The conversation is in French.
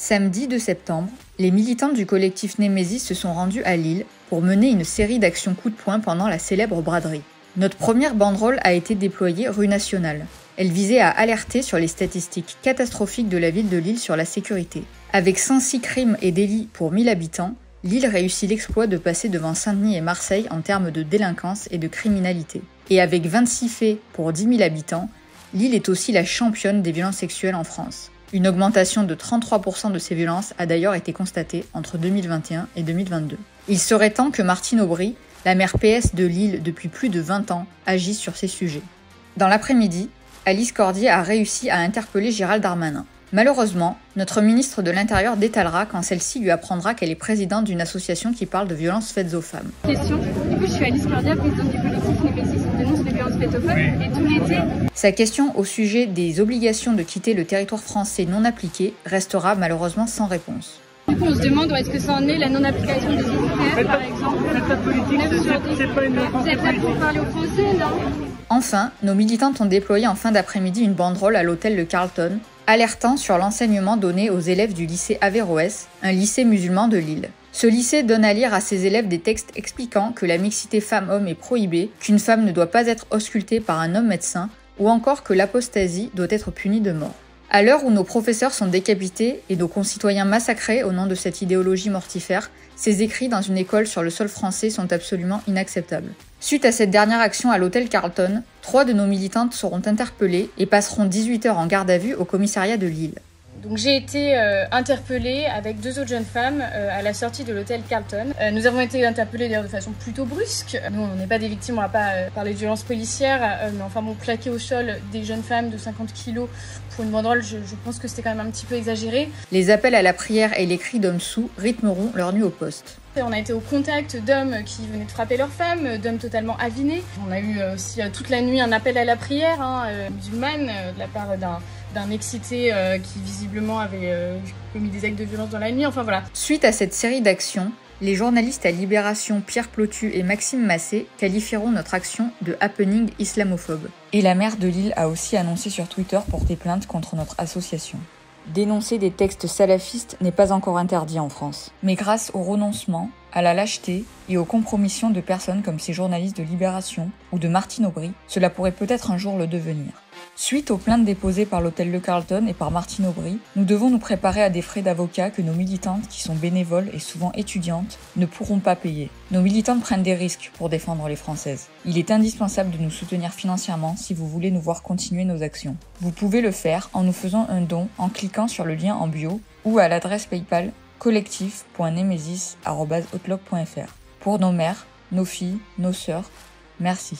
Samedi 2 septembre, les militantes du collectif Némésis se sont rendues à Lille pour mener une série d'actions coup de poing pendant la célèbre braderie. Notre première banderole a été déployée rue Nationale. Elle visait à alerter sur les statistiques catastrophiques de la ville de Lille sur la sécurité. Avec 106 crimes et délits pour 1000 habitants, Lille réussit l'exploit de passer devant Saint-Denis et Marseille en termes de délinquance et de criminalité. Et avec 26 faits pour 10 000 habitants, Lille est aussi la championne des violences sexuelles en France. Une augmentation de 33% de ces violences a d'ailleurs été constatée entre 2021 et 2022. Il serait temps que Martine Aubry, la maire PS de Lille depuis plus de 20 ans, agisse sur ces sujets. Dans l'après-midi, Alice Cordier a réussi à interpeller Gérald Darmanin. Malheureusement, notre ministre de l'Intérieur détalera quand celle-ci lui apprendra qu'elle est présidente d'une association qui parle de violences faites aux femmes. Question. Du coup, je suis Alice Cordier, présidente du collectif Némésis, on dénonce les violences faites aux femmes, et tout l'été... Sa question au sujet des obligations de quitter le territoire français non appliquées restera malheureusement sans réponse. Du coup, on se demande où est-ce que ça en est, la non-application des ICPR, par exemple. Vous êtes là pour parler aux Français, non ? Enfin, nos militantes ont déployé en fin d'après-midi une banderole à l'hôtel Le Carlton, alertant sur l'enseignement donné aux élèves du lycée Averroès, un lycée musulman de Lille. Ce lycée donne à lire à ses élèves des textes expliquant que la mixité femmes-hommes est prohibée, qu'une femme ne doit pas être auscultée par un homme médecin, ou encore que l'apostasie doit être punie de mort. À l'heure où nos professeurs sont décapités et nos concitoyens massacrés au nom de cette idéologie mortifère, ces écrits dans une école sur le sol français sont absolument inacceptables. Suite à cette dernière action à l'hôtel Carlton, 3 de nos militantes seront interpellées et passeront 18 heures en garde à vue au commissariat de Lille. Donc j'ai été interpellée avec 2 autres jeunes femmes à la sortie de l'hôtel Carlton. Nous avons été interpellées d'ailleurs de façon plutôt brusque. Nous on n'est pas des victimes, on va pas parler de violences policières, mais enfin bon, plaquer au sol des jeunes femmes de 50 kilos pour une banderole, je pense que c'était quand même un petit peu exagéré. Les appels à la prière et les cris d'hommes saouls rythmeront leur nuit au poste. On a été au contact d'hommes qui venaient de frapper leurs femmes, d'hommes totalement avinés. On a eu aussi toute la nuit un appel à la prière musulmane de la part d'un excité qui visiblement avait commis des actes de violence dans la nuit, enfin voilà. Suite à cette série d'actions, les journalistes à Libération Pierre Plotu et Maxime Massé qualifieront notre action de happening islamophobe. Et la maire de Lille a aussi annoncé sur Twitter porter plainte contre notre association. Dénoncer des textes salafistes n'est pas encore interdit en France. Mais grâce au renoncement, à la lâcheté et aux compromissions de personnes comme ces journalistes de Libération ou de Martine Aubry, cela pourrait peut-être un jour le devenir. Suite aux plaintes déposées par l'hôtel Le Carlton et par Martine Aubry, nous devons nous préparer à des frais d'avocat que nos militantes, qui sont bénévoles et souvent étudiantes, ne pourront pas payer. Nos militantes prennent des risques pour défendre les Françaises. Il est indispensable de nous soutenir financièrement si vous voulez nous voir continuer nos actions. Vous pouvez le faire en nous faisant un don en cliquant sur le lien en bio ou à l'adresse PayPal collectif.nemesis@outlook.fr. Pour nos mères, nos filles, nos sœurs, merci.